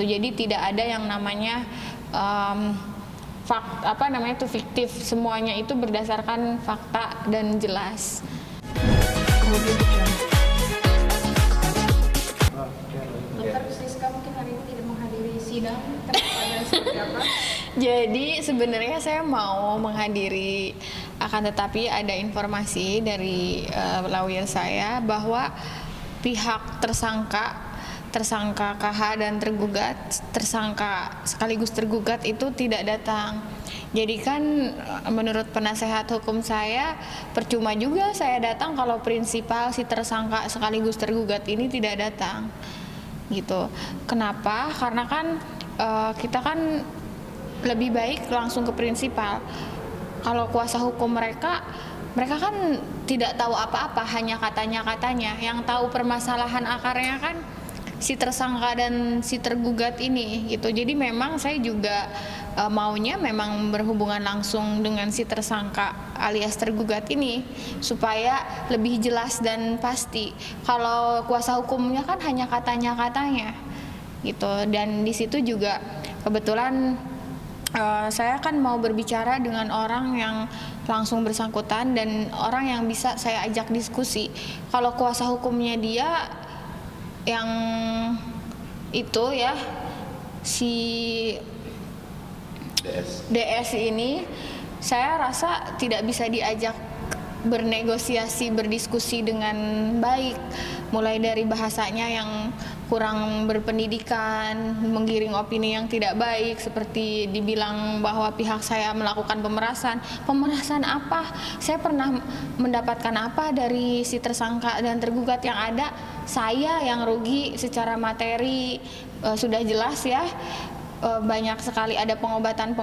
gitu. Jadi tidak ada yang namanya fiktif, semuanya itu berdasarkan fakta dan jelas. Dokter Siska mungkin hari ini tidak menghadiri sidang, kenapa dan seperti apa? Jadi sebenarnya saya mau menghadiri, akan tetapi ada informasi dari lawyer saya bahwa pihak tersangka KH dan tergugat, tersangka sekaligus tergugat itu tidak datang. Jadi kan menurut penasehat hukum saya, percuma juga saya datang kalau prinsipal si tersangka sekaligus tergugat ini tidak datang. Gitu. Kenapa? Karena kan kita kan lebih baik langsung ke prinsipal. Kalau kuasa hukum mereka kan tidak tahu apa-apa, hanya katanya. Yang tahu permasalahan akarnya kan si tersangka dan si tergugat ini gitu. Jadi memang saya juga maunya memang berhubungan langsung dengan si tersangka alias tergugat ini supaya lebih jelas dan pasti. Kalau kuasa hukumnya kan hanya katanya gitu. Dan di situ juga kebetulan saya kan mau berbicara dengan orang yang langsung bersangkutan dan orang yang bisa saya ajak diskusi. Kalau kuasa hukumnya dia yang itu ya, si DS ini, saya rasa tidak bisa diajak bernegosiasi, berdiskusi dengan baik, mulai dari bahasanya yang kurang berpendidikan, menggiring opini yang tidak baik, seperti dibilang bahwa pihak saya melakukan pemerasan apa? Saya pernah mendapatkan apa dari si tersangka dan tergugat? Yang ada saya yang rugi secara materi. Sudah jelas ya, banyak sekali ada pengobatan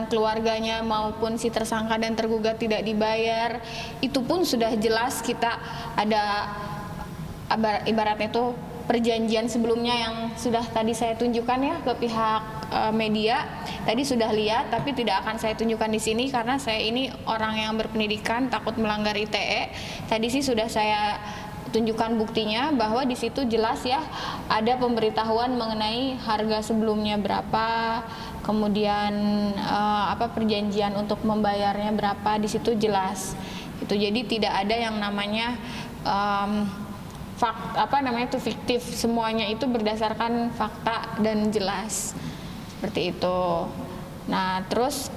keluarganya maupun si tersangka dan tergugat tidak dibayar. Itu pun sudah jelas, kita ada ibaratnya itu perjanjian sebelumnya yang sudah tadi saya tunjukkan ya ke pihak media. Tadi sudah lihat, tapi tidak akan saya tunjukkan di sini karena saya ini orang yang berpendidikan, takut melanggar ITE. Tadi sih sudah saya tunjukkan buktinya bahwa di situ jelas ya ada pemberitahuan mengenai harga sebelumnya berapa, kemudian perjanjian untuk membayarnya berapa, di situ jelas. Itu jadi tidak ada yang namanya fiktif, semuanya itu berdasarkan fakta dan jelas, seperti itu. Nah terus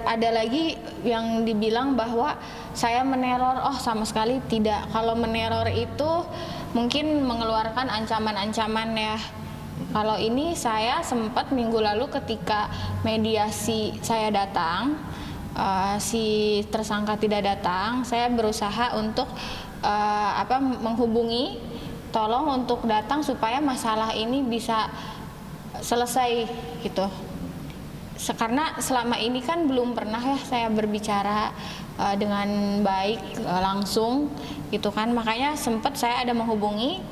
ada lagi yang dibilang bahwa saya meneror. Sama sekali tidak. Kalau meneror itu mungkin mengeluarkan ancaman-ancaman ya. Kalau ini saya sempat minggu lalu ketika mediasi saya datang, si tersangka tidak datang, saya berusaha untuk menghubungi, tolong untuk datang supaya masalah ini bisa selesai gitu. Karena selama ini kan belum pernah ya saya berbicara dengan baik langsung gitu kan, makanya sempat saya ada menghubungi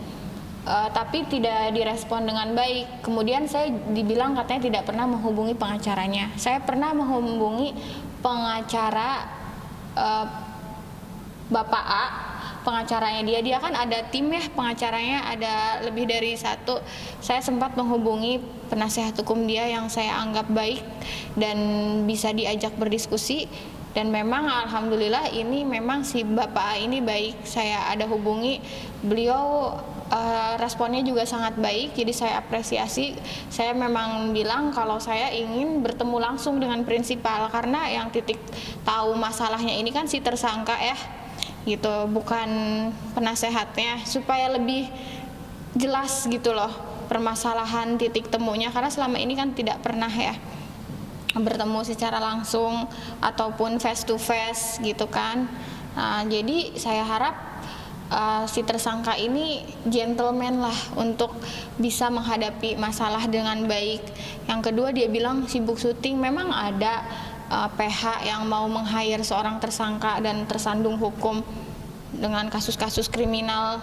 tapi tidak direspon dengan baik. Kemudian saya dibilang katanya tidak pernah menghubungi pengacaranya. Saya pernah menghubungi pengacara Bapak A, pengacaranya dia kan ada tim ya, pengacaranya ada lebih dari satu. Saya sempat menghubungi penasehat hukum dia yang saya anggap baik dan bisa diajak berdiskusi, dan memang alhamdulillah ini memang si Bapak A ini baik. Saya ada hubungi beliau, responnya juga sangat baik, jadi saya apresiasi. Saya memang bilang kalau saya ingin bertemu langsung dengan prinsipal karena yang titik tahu masalahnya ini kan si tersangka ya gitu, bukan penasehatnya, supaya lebih jelas gitu loh permasalahan titik temunya, karena selama ini kan tidak pernah ya bertemu secara langsung ataupun face to face gitu kan. Nah, jadi saya harap si tersangka ini gentleman lah untuk bisa menghadapi masalah dengan baik. Yang kedua, dia bilang sibuk syuting. Memang ada PH yang mau meng-hire seorang tersangka dan tersandung hukum dengan kasus-kasus kriminal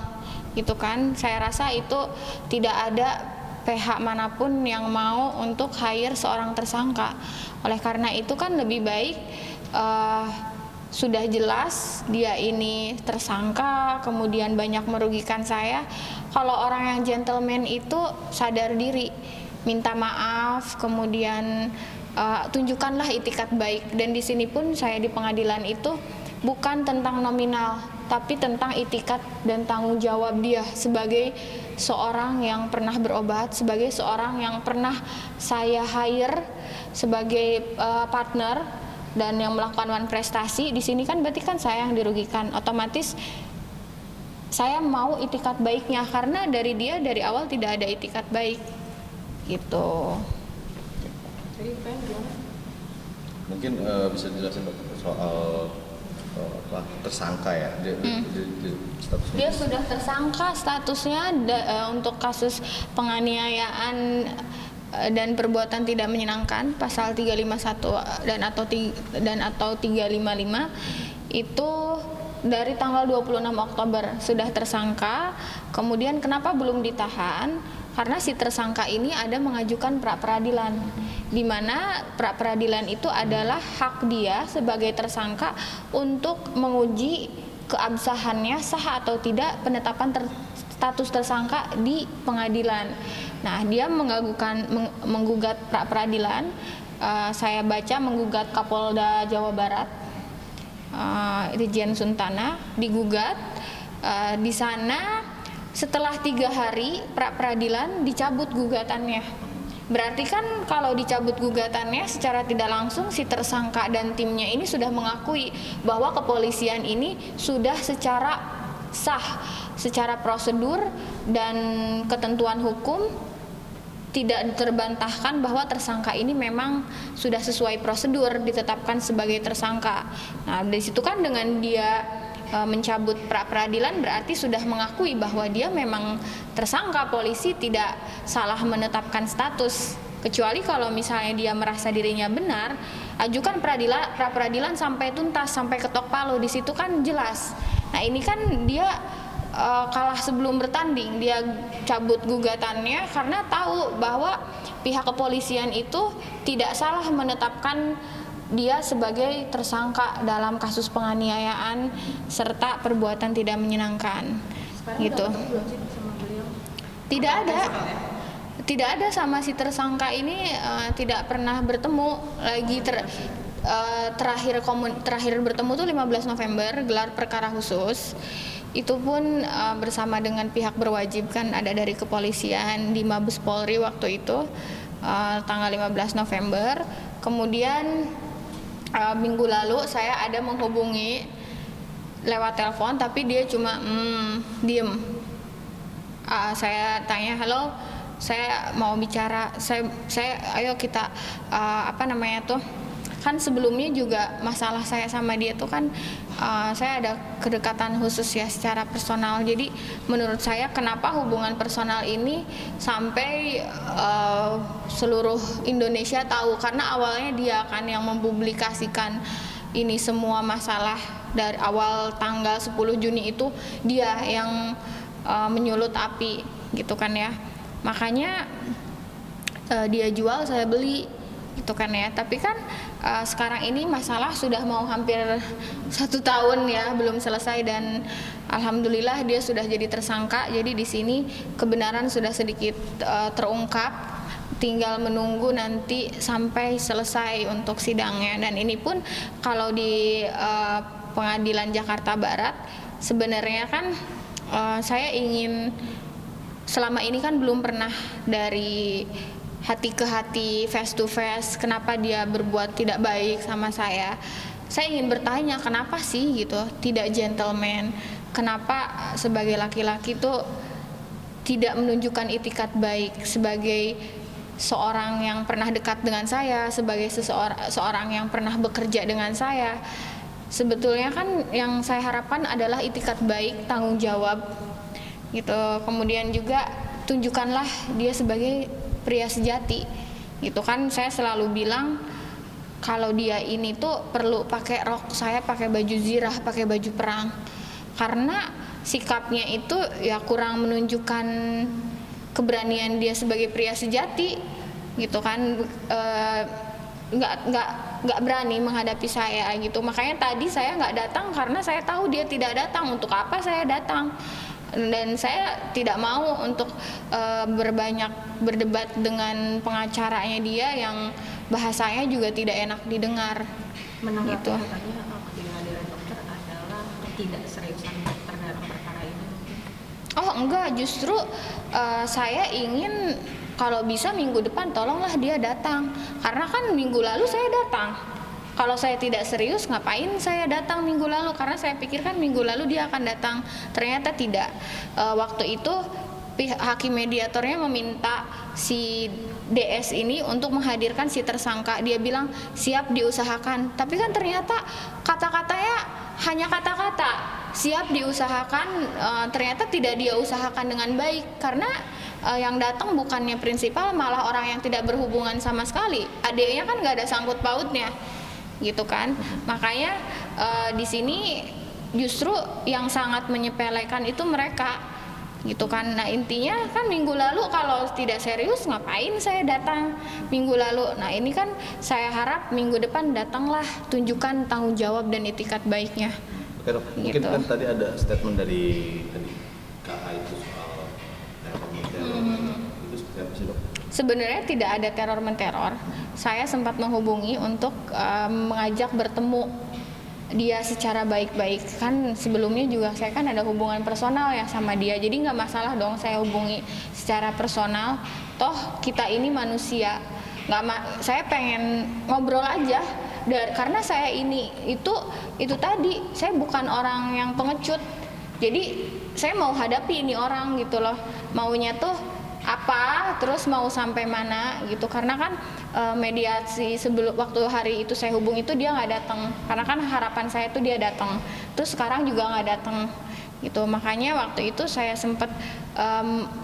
gitu kan. Saya rasa itu tidak ada PH manapun yang mau untuk hire seorang tersangka. Oleh karena itu kan lebih baik sudah jelas dia ini tersangka, kemudian banyak merugikan saya. Kalau orang yang gentleman itu sadar diri, minta maaf, kemudian tunjukkanlah itikat baik. Dan di sini pun saya di pengadilan itu bukan tentang nominal, tapi tentang itikat dan tanggung jawab dia sebagai seorang yang pernah berobat, sebagai seorang yang pernah saya hire sebagai partner dan yang melakukan prestasi. Di sini kan berarti kan saya yang dirugikan. Otomatis saya mau itikat baiknya, karena dari dia dari awal tidak ada itikat baik gitu. Jadi pengen gimana? Mungkin bisa dijelasin soal tersangka ya, statusnya. Dia sudah tersangka statusnya untuk kasus penganiayaan dan perbuatan tidak menyenangkan pasal 351 dan atau 355 itu dari tanggal 26 Oktober sudah tersangka. Kemudian kenapa belum ditahan? Karena si tersangka ini ada mengajukan pra peradilan, di mana pra peradilan itu adalah hak dia sebagai tersangka untuk menguji keabsahannya sah atau tidak penetapan status tersangka di pengadilan. Nah, dia menggugat pra peradilan. Saya baca menggugat Kapolda Jawa Barat, Irjen Suntana, digugat. Di sana setelah 3 hari pra peradilan dicabut gugatannya. Berarti kan kalau dicabut gugatannya secara tidak langsung si tersangka dan timnya ini sudah mengakui bahwa kepolisian ini sudah secara sah, secara prosedur dan ketentuan hukum tidak terbantahkan bahwa tersangka ini memang sudah sesuai prosedur ditetapkan sebagai tersangka. Nah, dari situ kan dengan dia mencabut pra peradilan berarti sudah mengakui bahwa dia memang tersangka. Polisi tidak salah menetapkan status, kecuali kalau misalnya dia merasa dirinya benar, ajukan pra peradilan sampai tuntas, sampai ketok palu. Di situ kan jelas. Nah, ini kan dia kalah sebelum bertanding. Dia cabut gugatannya karena tahu bahwa pihak kepolisian itu tidak salah menetapkan dia sebagai tersangka dalam kasus penganiayaan serta perbuatan tidak menyenangkan. Sekarang gitu. udah ketemu belum sih sama beliau? Tidak ada. Besok ya? Tidak ada sama si tersangka ini, tidak pernah bertemu lagi. Terakhir bertemu tuh 15 November gelar perkara khusus. Itu pun bersama dengan pihak berwajib, kan ada dari kepolisian di Mabes Polri waktu itu, tanggal 15 November. Kemudian minggu lalu saya ada menghubungi lewat telepon, tapi dia cuma diem. Saya tanya, halo, saya mau bicara, saya ayo kita kan sebelumnya juga masalah saya sama dia tuh kan saya ada kedekatan khusus ya secara personal. Jadi menurut saya kenapa hubungan personal ini sampai seluruh Indonesia tahu, karena awalnya dia kan yang mempublikasikan ini semua masalah. Dari awal tanggal 10 Juni itu dia yang menyulut api gitu kan ya. Makanya dia jual, saya beli gitu kan ya. Tapi kan sekarang ini masalah sudah mau hampir 1 tahun ya, belum selesai, dan alhamdulillah dia sudah jadi tersangka. Jadi di sini kebenaran sudah sedikit terungkap, tinggal menunggu nanti sampai selesai untuk sidangnya. Dan ini pun kalau di Pengadilan Jakarta Barat sebenarnya kan saya ingin, selama ini kan belum pernah dari hati ke hati, face to face, kenapa dia berbuat tidak baik sama saya. Saya ingin bertanya, kenapa sih gitu, tidak gentleman, kenapa sebagai laki-laki tuh tidak menunjukkan itikat baik sebagai seorang yang pernah dekat dengan saya, sebagai seorang yang pernah bekerja dengan saya. Sebetulnya kan yang saya harapkan adalah itikat baik, tanggung jawab gitu. Kemudian juga tunjukkanlah dia sebagai pria sejati gitu kan. Saya selalu bilang kalau dia ini tuh perlu pakai rok, saya pakai baju zirah, pakai baju perang, karena sikapnya itu ya kurang menunjukkan keberanian dia sebagai pria sejati gitu kan. Nggak nggak berani menghadapi saya gitu. Makanya tadi saya nggak datang karena saya tahu dia tidak datang. Untuk apa saya datang? Dan saya tidak mau untuk berbanyak berdebat dengan pengacaranya dia yang bahasanya juga tidak enak didengar. Menanggapi Gitu. katanya kehadiran dokter adalah ketidakseriusan dokter dalam perkara ini. Oh enggak, justru saya ingin kalau bisa minggu depan tolonglah dia datang. Karena kan minggu lalu saya datang. Kalau saya tidak serius, ngapain saya datang minggu lalu? Karena saya pikirkan minggu lalu dia akan datang. Ternyata tidak. Waktu itu hakim mediatornya meminta si DS ini untuk menghadirkan si tersangka. Dia bilang siap diusahakan. Tapi kan ternyata kata-katanya hanya kata-kata. Siap diusahakan, ternyata tidak dia usahakan dengan baik. Karena yang datang bukannya prinsipal, malah orang yang tidak berhubungan sama sekali. Adiknya kan nggak ada sangkut pautnya. Gitu kan, makanya di sini justru yang sangat menyepelekan itu mereka, gitu kan. Nah intinya kan minggu lalu kalau tidak serius ngapain saya datang minggu lalu. Nah ini kan saya harap minggu depan datanglah, tunjukkan tanggung jawab dan itikat baiknya. Oke dok, mungkin Gitu. kan tadi ada statement dari KA itu soal itu seperti apa sih dok? Sebenarnya tidak ada teror menteror. Saya sempat menghubungi untuk mengajak bertemu dia secara baik-baik. Kan sebelumnya juga saya kan ada hubungan personal ya sama dia. Jadi nggak masalah dong saya hubungi secara personal. Toh kita ini manusia. Saya pengen ngobrol aja. Karena saya ini itu tadi saya bukan orang yang pengecut. Jadi saya mau hadapi ini orang gitu loh. Maunya tuh apa, terus mau sampai mana gitu. Karena kan mediasi sebelum waktu hari itu saya hubungi itu dia nggak datang. Karena kan harapan saya itu dia datang. Terus sekarang juga nggak datang gitu. Makanya waktu itu saya sempat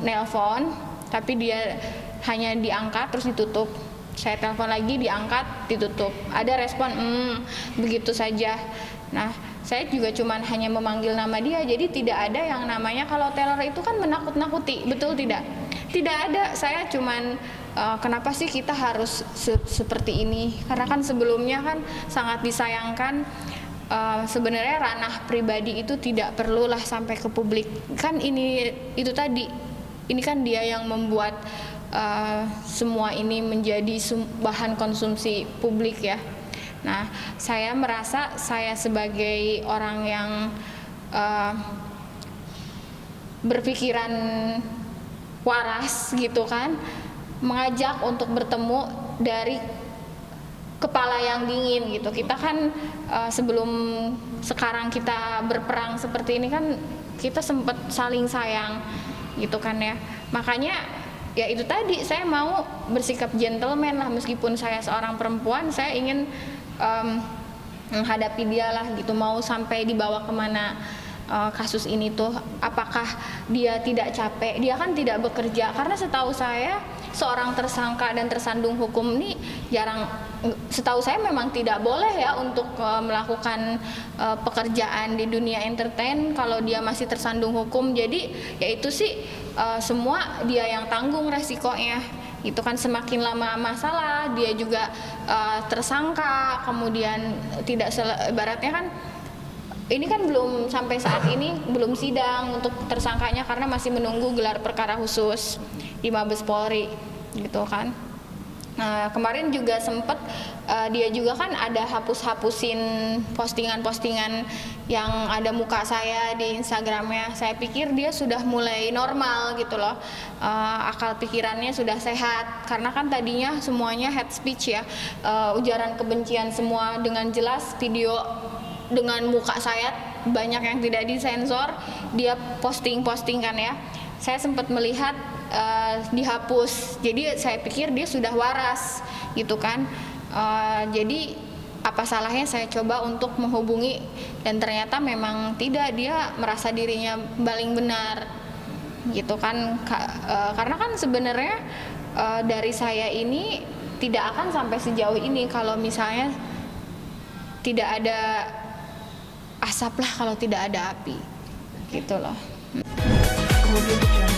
nelpon, tapi dia hanya diangkat terus ditutup. Saya telepon lagi, diangkat, ditutup. Ada respon, begitu saja. Nah, saya juga cuman hanya memanggil nama dia, jadi tidak ada yang namanya kalau teror itu kan menakut-nakuti, betul tidak? Tidak ada, saya cuman kenapa sih kita harus seperti ini? Karena kan sebelumnya kan sangat disayangkan. Sebenarnya ranah pribadi itu tidak perlulah sampai ke publik. Kan itu tadi, ini kan dia yang membuat semua ini menjadi bahan konsumsi publik ya. Nah, saya merasa saya sebagai orang yang berpikiran waras gitu kan, mengajak untuk bertemu dari kepala yang dingin gitu. Kita kan sebelum sekarang kita berperang seperti ini kan kita sempat saling sayang gitu kan ya. Makanya ya itu tadi, saya mau bersikap gentleman lah, meskipun saya seorang perempuan, saya ingin menghadapi dia lah gitu. Mau sampai dibawa kemana kasus ini tuh, apakah dia tidak capek? Dia kan tidak bekerja, karena setahu saya seorang tersangka dan tersandung hukum ini jarang, setahu saya memang tidak boleh ya untuk melakukan pekerjaan di dunia entertain kalau dia masih tersandung hukum. Jadi ya itu sih semua dia yang tanggung resikonya. Itu kan semakin lama masalah, dia juga tersangka, kemudian tidak ibaratnya kan ini kan belum sampai saat ini belum sidang untuk tersangkanya karena masih menunggu gelar perkara khusus di Mabes Polri gitu kan. Nah, kemarin juga sempet dia juga kan ada hapus-hapusin postingan-postingan yang ada muka saya di Instagramnya. Saya pikir dia sudah mulai normal gitu loh, akal pikirannya sudah sehat. Karena kan tadinya semuanya hate speech ya, ujaran kebencian semua dengan jelas, video dengan muka saya banyak yang tidak disensor, dia posting kan ya. Saya sempat melihat dihapus, jadi saya pikir dia sudah waras gitu kan. Jadi apa salahnya saya coba untuk menghubungi, dan ternyata memang tidak, dia merasa dirinya paling benar gitu kan. Karena kan sebenarnya dari saya ini tidak akan sampai sejauh ini kalau misalnya tidak ada asap lah, kalau tidak ada api gitu loh. Kemudian